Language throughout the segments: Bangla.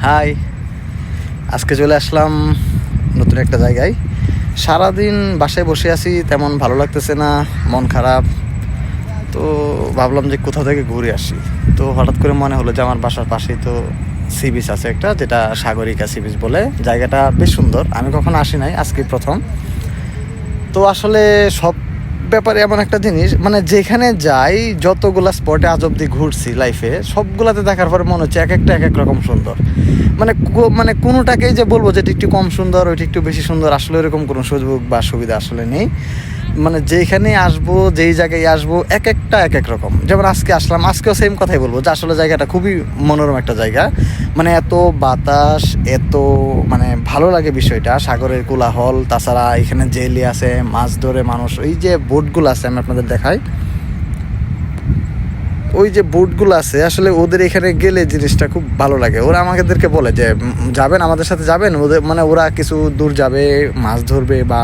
হাই, আজকে চলে আসলাম নতুন একটা জায়গায়। সারাদিন বাসায় বসে আছি, তেমন ভালো লাগতেছে না, মন খারাপ। তো ভাবলাম যে কোথাও থেকে ঘুরে আসি। তো হঠাৎ করে মনে হলো যে আমার বাসার পাশেই তো সি বিচ আছে একটা, যেটা সাগরিকা সি বিচ বলে। জায়গাটা বেশ সুন্দর, আমি কখনো আসি নাই, আজকে প্রথম। তো আসলে সব ব্যাপারে এমন একটা জিনিস, মানে যেখানে যাই, যতগুলা স্পটে আজ অব্দি ঘুরছি লাইফে, সবগুলাতে দেখার পরে মনে হচ্ছে এক একটা এক এক রকম সুন্দর। মানে কোনোটাকেই যে বলবো যে এটা একটু কম সুন্দর, ওইটা একটু বেশি সুন্দর, আসলে এরকম কোনো সুযোগ বা সুবিধা আসলে নেই। মানে যেখানে আসবো, যেই জায়গায় আসবো, এক একটা এক এক রকম। যেমন আজকে আসলাম, আজকেও সেম কথাই বলবো যে আসলে জায়গাটা খুবই মনোরম একটা জায়গা। মানে এত বাতাস, এত মানে ভালো লাগে বিষয়টা, সাগরের কোলাহল, তাছাড়া এখানে জেলি আছে, মাছ ধরে মানুষ, ওই যে বোটগুলো আছে আমি আপনাদের দেখাই, ওই যে বোটগুলো আছে, আসলে ওদের এখানে গেলে জিনিসটা খুব ভালো লাগে। ওরা আমাদেরকে বলে যে যাবেন, আমাদের সাথে যাবেন। ওদের মানে ওরা কিছু দূর যাবে, মাছ ধরবে, বা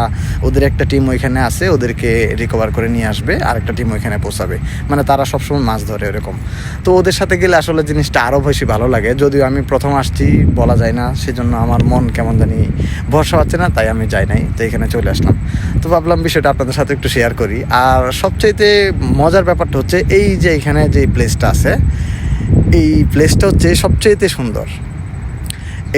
ওদের একটা টিম ওইখানে আছে, ওদেরকে রিকভার করে নিয়ে আসবে, আর একটা টিম ওইখানে পৌঁছাবে। মানে তারা সবসময় মাছ ধরে এরকম। তো ওদের সাথে গেলে আসলে জিনিসটা আরও বেশি ভালো লাগে। যদিও আমি প্রথম আসছি, বলা যায় না, সেজন্য আমার মন কেমন জানি ভরসা পাচ্ছে না, তাই আমি যাই নাই। তো এখানে চলে আসলাম। তো ভাবলাম বিষয়টা আপনাদের সাথে একটু শেয়ার করি। আর সবচাইতে মজার ব্যাপারটা হচ্ছে এই যে এখানে যে প্লেসটা আছে, এই প্লেসটা হচ্ছে সবচাইতে সুন্দর।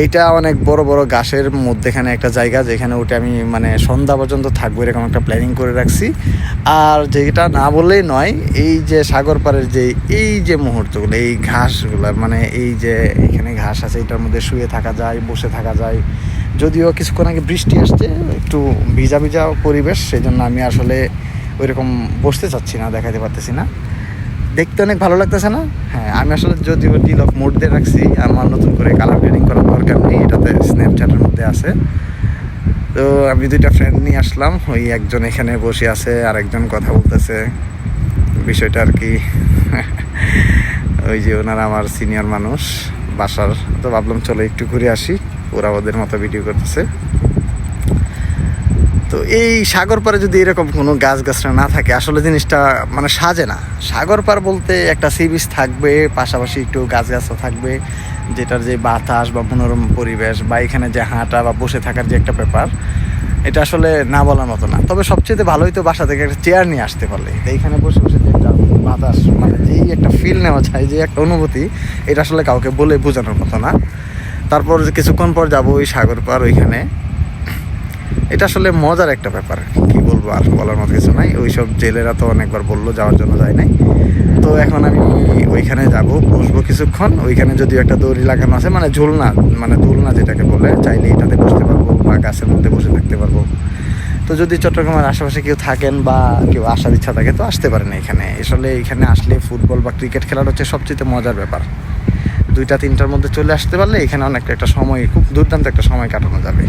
এইটা অনেক বড় বড় গাছের মধ্যেখানে একটা জায়গা, যেখানে উঠে আমি মানে সন্ধ্যা পর্যন্ত থাকবো এরকম একটা প্ল্যানিং করে রাখছি। আর যেটা না বললেই নয়, এই যে সাগর পাড়ের যে এই যে মুহূর্তগুলো, এই ঘাসগুলো, মানে এই যে এখানে ঘাস আছে, এটার মধ্যে শুয়ে থাকা যায়, বসে থাকা যায়। যদিও কিছুক্ষণ আগে বৃষ্টি আসছে, একটু ভিজা ভিজা পরিবেশ, সেই জন্য আমি আসলে ওইরকম বসতে চাচ্ছি না, দেখাতে পারতেছি না। দেখতে অনেক ভালো লাগতেছে না? হ্যাঁ, আমি আসলে যদিও ডিল অফ মোড দিয়ে রাখছি, আমার নতুন করে কালার গ্রেডিং করার দরকার নেই, এটাতে স্ন্যাপচ্যাটের মধ্যে আছে। তো আমি দুইটা ফ্রেন্ড নিয়ে আসলাম, ওই একজন এখানে বসে আছে আর একজন কথা বলতেছে, বিষয়টা আর কি। ওই যে ওনারা আমার সিনিয়র মানুষ বাসার। তো ভাবলাম চলো একটু ঘুরে আসি, ওরা ওদের মতো ভিডিও করতেছে। তো এই সাগর পাড়ে যদি এরকম কোনো গাছগাছরা না থাকে, আসলে জিনিসটা মানে সাজে না। সাগর পাড় বলতে একটা সি বিচ থাকবে, পাশাপাশি একটু গাছগাছও থাকবে, যেটার যে বাতাস বা মনোরম পরিবেশ, বা এখানে যে হাঁটা বা বসে থাকার যে একটা ব্যাপার, এটা আসলে না বলার মতো না। তবে সবচেয়ে ভালোই তো বাসা থেকে একটা চেয়ার নিয়ে আসতে পারলে, এইখানে বসে বসে যে একটা বাতাস, মানে যেই একটা ফিল নেওয়া যায়, যে একটা অনুভূতি, এটা আসলে কাউকে বলে বোঝানোর মতো না। তারপর যে কিছুক্ষণ পর যাবো ওই সাগর পাড় ওইখানে, এটা আসলে মজার একটা ব্যাপার। কি বলবো, আর বলার মতো কিছু নাই। ওইসব জেলেরা তো অনেকবার বললো, যাওয়ার জন্য যায় নাই। তো এখন আমি ওইখানে যাব, বসবো কিছুক্ষণ। ওইখানে যদিও একটা দড়ি লাগানো আছে, মানে ঝুলনা, মানে দোলনা যেটাকে বলে, চাইলে এটাতে বসতে পারবো বা গাছের মধ্যে বসে থাকতে পারবো। তো যদি চট্টগ্রামের আশেপাশে কেউ থাকেন বা কেউ আসার ইচ্ছা থাকে, তো আসতে পারেন এখানে। আসলে এখানে আসলে ফুটবল বা ক্রিকেট খেলার হচ্ছে সবচেয়ে মজার ব্যাপার। 2-3টার মধ্যে চলে আসতে পারলে এখানে অনেক একটা সময়, খুব দুর্দান্ত একটা সময় কাটানো যাবে।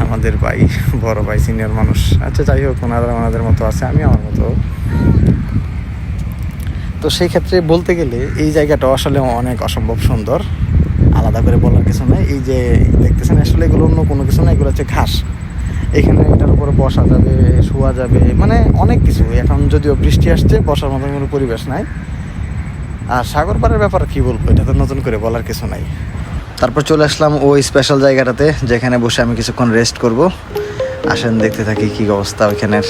আমাদের ভাই, বড় ভাই, সিনিয়র মানুষ। আচ্ছা যাই হোক, ওনাদের মতো আছে, আমি আমার মতো। তো সেই ক্ষেত্রে বলতে গেলে এই জায়গাটা আসলে অনেক অসম্ভব সুন্দর, আলাদা করে বলার কিছু নেই। এই যে দেখতেছেন, আসলে এগুলো অন্য কোনো কিছু না, এগুলো হচ্ছে ঘাস। এখানে এটার উপরে বসা যাবে, শোয়া যাবে, মানে অনেক কিছু। এখন যদিও বৃষ্টি আসছে, বসার মতো কোনো পরিবেশ নাই। আর সাগর পাড়ের ব্যাপার কি বলবো, এটা তো নতুন করে বলার কিছু নাই। তারপর চলে আসলাম ওই স্পেশাল জায়গাটাতে, যেখানে বসে আমি কিছুক্ষণ রেস্ট করব। আসেন দেখতে থাকি কী অবস্থা ওইখানের।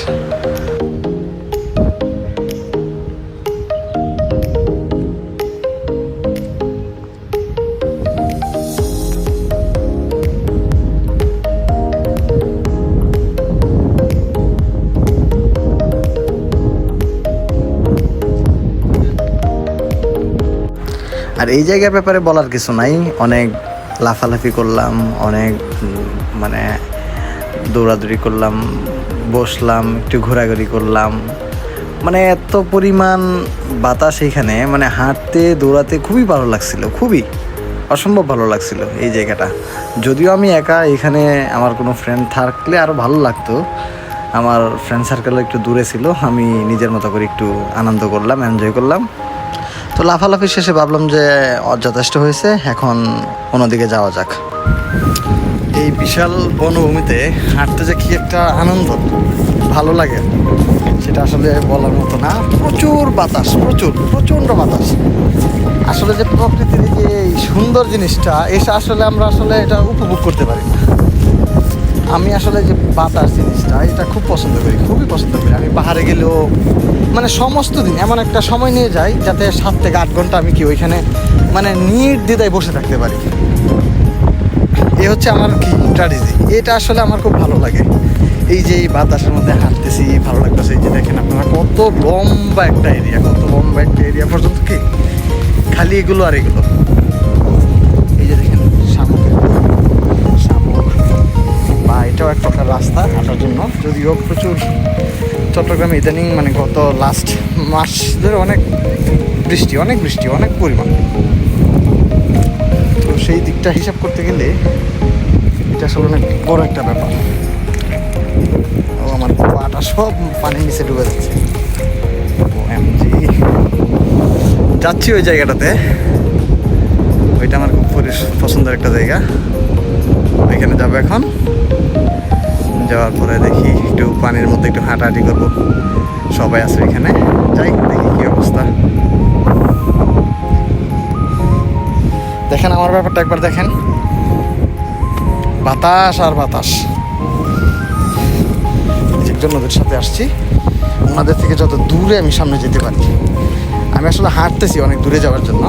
আর এই জায়গার ব্যাপারে বলার কিছু নাই, অনেক লাফালাফি করলাম, অনেক মানে দৌড়াদৌড়ি করলাম, বসলাম, একটু ঘোরাঘুরি করলাম। মানে এত পরিমাণ বাতাস এইখানে, মানে হাঁটতে দৌড়াতে খুবই ভালো লাগছিল, খুবই অসম্ভব ভালো লাগছিল এই জায়গাটা। যদিও আমি একা, এখানে আমার কোনো ফ্রেন্ড থাকলে আরও ভালো লাগতো। আমার ফ্রেন্ড সার্কেল একটু দূরে ছিল, আমি নিজের মতো করে একটু আনন্দ করলাম, এনজয় করলাম। তো লাফালাফি শেষে ভাবলাম যে যথেষ্ট হয়েছে, এখন অন্যদিকে যাওয়া যাক। এই বিশাল বনভূমিতে হাঁটতে যে কি একটা আনন্দ, ভালো লাগে সেটা আসলে বলার মতো না। প্রচুর বাতাস, প্রচণ্ড বাতাস। আসলে যে প্রকৃতির এই যে এই সুন্দর জিনিসটা এসে আসলে আমরা আসলে এটা উপভোগ করতে পারি না। আমি আসলে যে বাতাস জিনিসটা এটা খুব পছন্দ করি, খুবই পছন্দ করি। আমি পাহাড়ে গেলেও মানে সমস্ত দিন এমন একটা সময় নিয়ে যাই যাতে 7 থেকে 8 ঘন্টা আমি কি ওইখানে মানে নির্দ্বিধায় বসে থাকতে পারি। এ হচ্ছে আমার কি স্ট্র্যাটেজি। এটা আসলে আমার খুব ভালো লাগে। এই যে এই বাতাসের মধ্যে হাঁটতেছি, ভালো লাগতেছে। এই যে দেখেন আপনারা কত লম্বা একটা এরিয়া, পর্যন্ত কি খালি এগুলো আর এগুলো। এই যে দেখেন শামুক, বা এটাও এক প্রকার রাস্তা হাঁটার জন্য। যদিও প্রচুর চট্টগ্রামে ইদানিং মানে গত লাস্ট মাস ধরে অনেক বৃষ্টি, অনেক পরিমাণ। তো সেই দিকটা হিসাব করতে গেলে এটা আসলে অনেক বড় একটা ব্যাপার। ও আমার পাটা সব পানির নিচে ডুবে যাচ্ছে। যাচ্ছি ওই জায়গাটাতে, ওইটা আমার খুব পছন্দের একটা জায়গা। ওইখানে যাবো এখন। যাওয়ার পরে দেখি একটু পানির মধ্যে একটু হাঁটাহাঁটি করবো। সবাই আছে এখানে, যাই দেখি কি অবস্থা। দেখেন আমার ব্যাপারটা একবার দেখেন, বাতাস আর বাতাস। একজন ওদের সাথে আসছি, ওনাদের থেকে যত দূরে আমি সামনে যেতে পারি। আমি আসলে হাঁটতেছি অনেক দূরে যাওয়ার জন্য।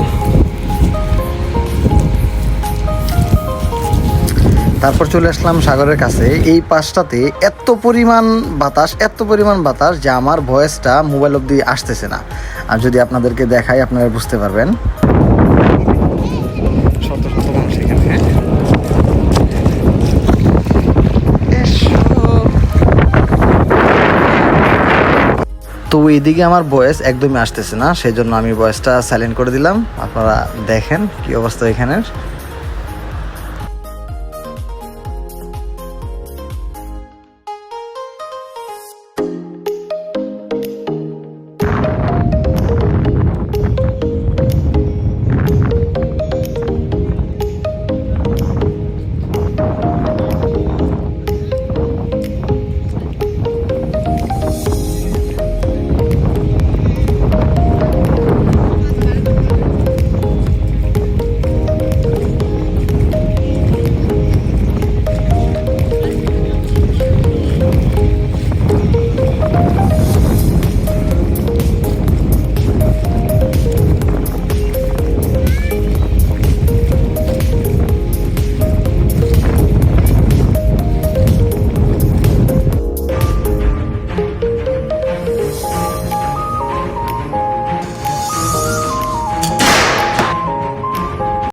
তারপর চলে আসলাম সাগরের কাছে। এই পাশটাতে এত পরিমাণ বাতাস যে আমার ভয়েসটা মোবাইল অবধি আসতেছে না। আর যদি আপনাদেরকে দেখাই আপনারা বুঝতে পারবেন। শত শত মানুষ এখানে। তো এইদিকে আমার ভয়েস একদমই আসতেছে না, সেই জন্য আমি ভয়েসটা সাইলেন্ট করে দিলাম। আপনারা দেখেন কি অবস্থা এখানের।